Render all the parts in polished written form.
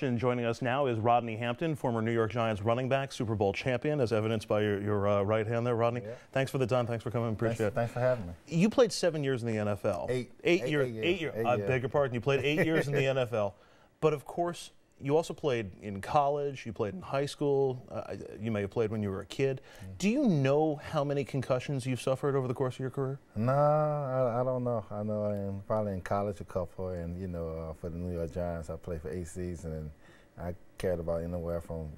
And joining us now is Rodney Hampton, former New York Giants running back, Super Bowl champion, as evidenced by your right hand there, Rodney. Yeah. Thanks for the time. Thanks for coming. Appreciate it. Thanks for having me. You played 7 years in the NFL. Eight years. I beg your pardon. You played 8 years in the NFL. But, of course, you also played in college. You played in high school. You may have played when you were a kid. Do you know how many concussions you've suffered over the course of your career? No, I don't know. I know I am probably in college a couple, and, for the New York Giants, I played for 8 seasons, and I cared about anywhere from,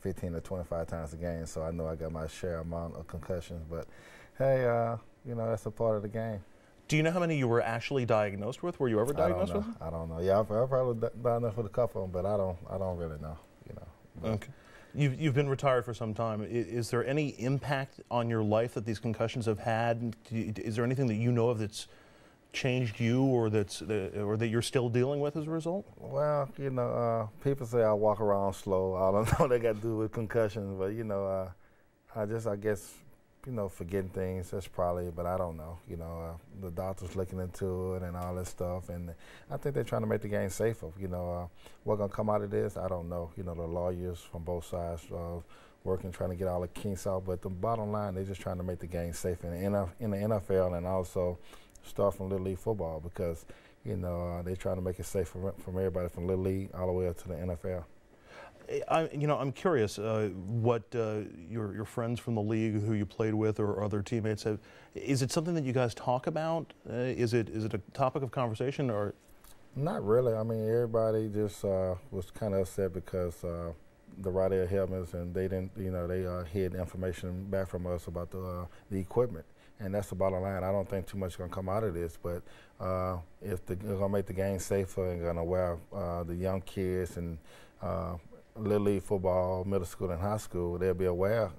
15 to 25 times a game, so I know I got my share amount of concussions. But, hey, that's a part of the game. Do you know how many you were actually diagnosed with? Were you ever diagnosed with? I don't know. Yeah, I've probably diagnosed with a couple of them, but I don't really know. Okay. You've been retired for some time. Is there any impact on your life that these concussions have had? Is there anything that you know of that's changed you, or or that you're still dealing with as a result? Well, people say I walk around slow. I don't know what they got to do with concussions, but I guess. Forgetting things, that's probably, but I don't know. The doctor's looking into it and all this stuff, and I think they're trying to make the game safer. What's going to come out of this, I don't know. The lawyers from both sides working, trying to get all the kinks out, but the bottom line, they're just trying to make the game safer in the NFL, and also start from Little League football, because, they're trying to make it safe from everybody from Little League all the way up to the NFL. I'm curious what your friends from the league who you played with or other teammates have. Is it something that you guys talk about? Is it a topic of conversation, or? Not really. I mean, everybody just was kind of upset because the right ear helmets, and they didn't, they hid information back from us about the equipment. And that's the bottom line. I don't think too much is going to come out of this, but if they're going to make the game safer and going to wear the young kids and Little League football, middle school and high school, they'll be aware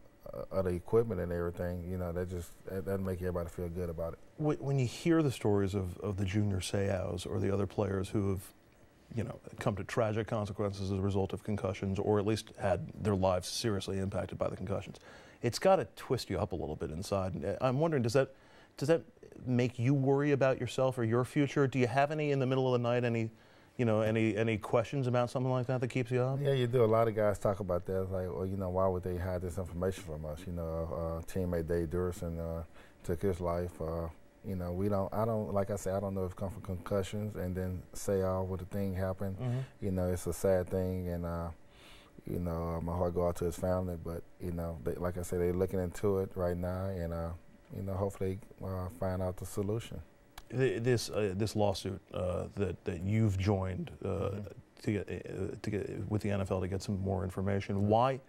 of the equipment and everything. That make everybody feel good about it. When you hear the stories of the junior Seaus or the other players who have, come to tragic consequences as a result of concussions, or at least had their lives seriously impacted by the concussions, it's got to twist you up a little bit inside. I'm wondering, does that make you worry about yourself or your future? Do you have any in the middle of the night, any questions about something like that keeps you up? Yeah, you do. A lot of guys talk about that. It's like, well, why would they hide this information from us? Teammate Dave Durson took his life. Like I said, I don't know if it comes from concussions, and then say, what the thing happened. It's a sad thing, and my heart go out to his family. But like I said, they're looking into it right now, and hopefully find out the solution. This lawsuit that you've joined to get with the NFL to get some more information. Why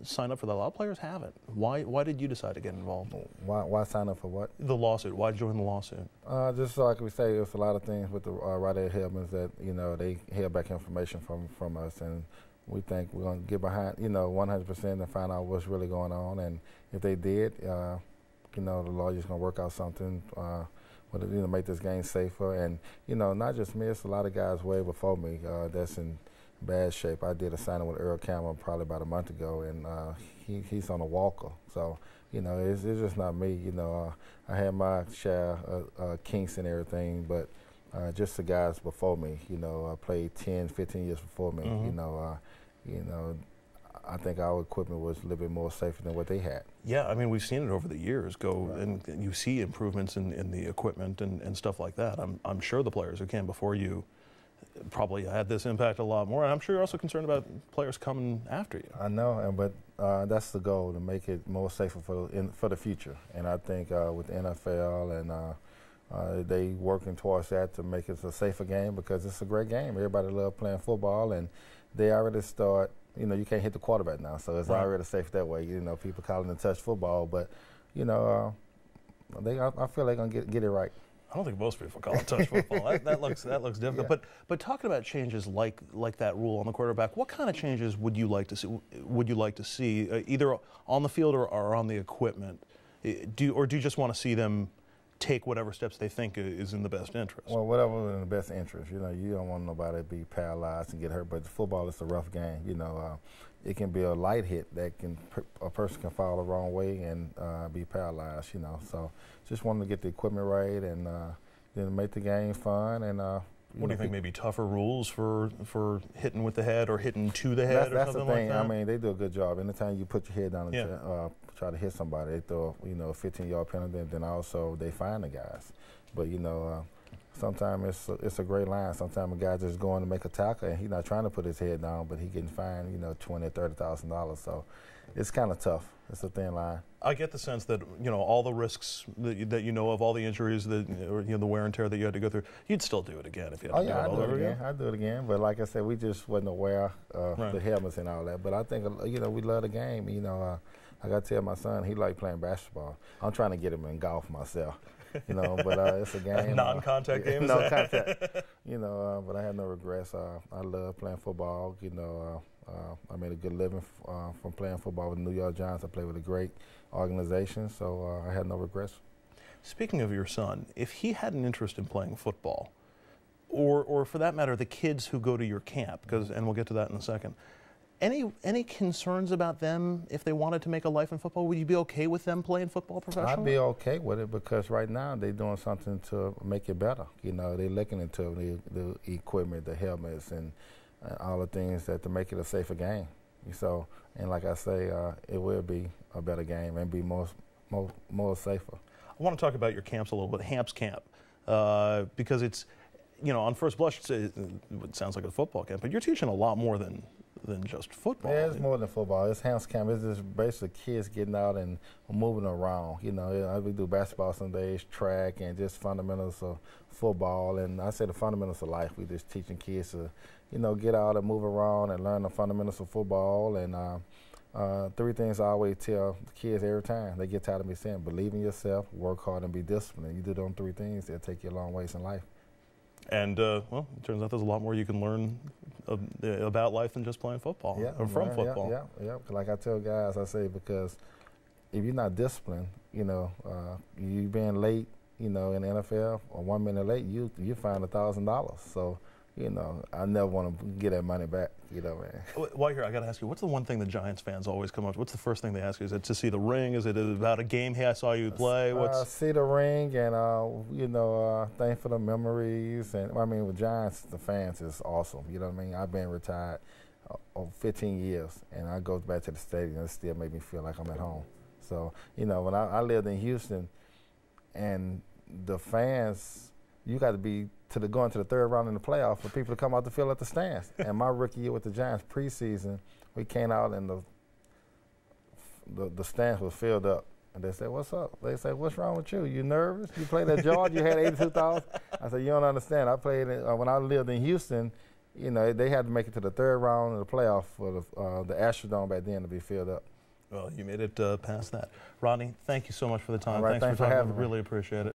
sign up for that? A lot of players haven't. Why did you decide to get involved? Why sign up for what? The lawsuit. Why join the lawsuit? Just so like we say, there's a lot of things with the right ear helmets that they held back information from us, and we think we're going to get behind 100% and find out what's really going on. And if they did, the lawyer's going to work out something. Make this game safer, and not just me. It's a lot of guys way before me that's in bad shape. I did a signing with Earl Campbell probably about a month ago, and he's on a walker. So it's just not me. I had my share of kinks and everything, but just the guys before me. I played 10, 15 years before me. I think our equipment was a little bit more safer than what they had. Yeah, I mean, we've seen it over the years and you see improvements in the equipment and stuff like that. I'm sure the players who came before you probably had this impact a lot more, and I'm sure you're also concerned about players coming after you. I know, but that's the goal, to make it more safer for the future. And I think with the NFL and they working towards that to make it a safer game, because it's a great game. Everybody loves playing football, and they already start. You can't hit the quarterback now, so it's already safe that way. People calling it touch football, but I feel they're gonna get it right. I don't think most people call it touch football. that looks difficult. Yeah. But talking about changes like that rule on the quarterback, what kind of changes would you like to see? Either on the field or on the equipment? Do you just want to see them take whatever steps they think is in the best interest? Well, whatever is in the best interest. You don't want nobody to be paralyzed and get hurt, but football is a rough game. It can be a light hit that a person can fall the wrong way and be paralyzed, So just wanted to get the equipment right, and then make the game fun, and What do you think? Maybe tougher rules for hitting with the head or hitting to the head or something like that? That's the thing. I mean, they do a good job. Anytime you put your head down yeah. and try to hit somebody, they throw a 15-yard penalty, and then also they fine the guys. But sometimes it's a great line. Sometimes a guy just going to make a tackle and he's not trying to put his head down, but he getting fined $20,000 or $30,000. So it's kind of tough. It's a thin line. I get the sense that all the risks that you know of, all the injuries that or the wear and tear that you had to go through, you'd still do it again if you had to do it all over again. I'd do it again. But like I said, we just wasn't aware of right. the helmets and all that. But I think we love the game. I got to tell my son he liked playing basketball. I'm trying to get him in golf myself. But it's a game. Non-contact game. No contact. But I had no regrets. I love playing football. I made a good living from playing football with the New York Giants. I played with a great organization, so I had no regrets. Speaking of your son, if he had an interest in playing football, or for that matter, the kids who go to your camp, and we'll get to that in a second, any concerns about them if they wanted to make a life in football? Would you be okay with them playing football professionally? I'd be okay with it because right now they're doing something to make it better. They're looking into the equipment, the helmets, and all the things to make it a safer game. So, and like I say, it will be a better game and be more safer. I want to talk about your camps a little bit, Hamp's camp, because it's, on first blush, it sounds like a football camp, but you're teaching a lot more than just football. Yeah, it's more than football. It's Hamp's camp. It's just basically kids getting out and moving around. We do basketball some days, track, and just fundamentals of football. And I say the fundamentals of life. We just teaching kids to, get out and move around and learn the fundamentals of football. And three things I always tell the kids every time they get tired of me saying: believe in yourself, work hard, and be disciplined. You do those three things, they'll take you a long ways in life. And, it turns out there's a lot more you can learn about life than just playing football, or from football. Yeah. Like I tell guys, I say, because if you're not disciplined, you being late, in the NFL, or 1 minute late, you find $1,000. So, I never want to get that money back, man. While you're here, I got to ask you, what's the one thing the Giants fans always come up with? What's the first thing they ask you? Is it to see the ring? Is it about a game? Hey, I saw you play? See the ring and, thank for the memories. And with Giants, the fans is awesome. You know what I mean? I've been retired over 15 years, and I go back to the stadium, and it still make me feel like I'm at home. So, when I lived in Houston, and the fans, you got to be going to the third round in the playoff for people to come out to fill up the stands. And my rookie year with the Giants preseason, we came out and the stands was filled up. And they said, "What's up?" They said, "What's wrong with you? You nervous? You played at Georgia, you had 82,000." I said, "You don't understand. I played when I lived in Houston. They had to make it to the third round of the playoff for the Astrodome back then to be filled up." Well, you made it past that. Rodney, thank you so much for the time. All right, thanks for having me. Really appreciate it.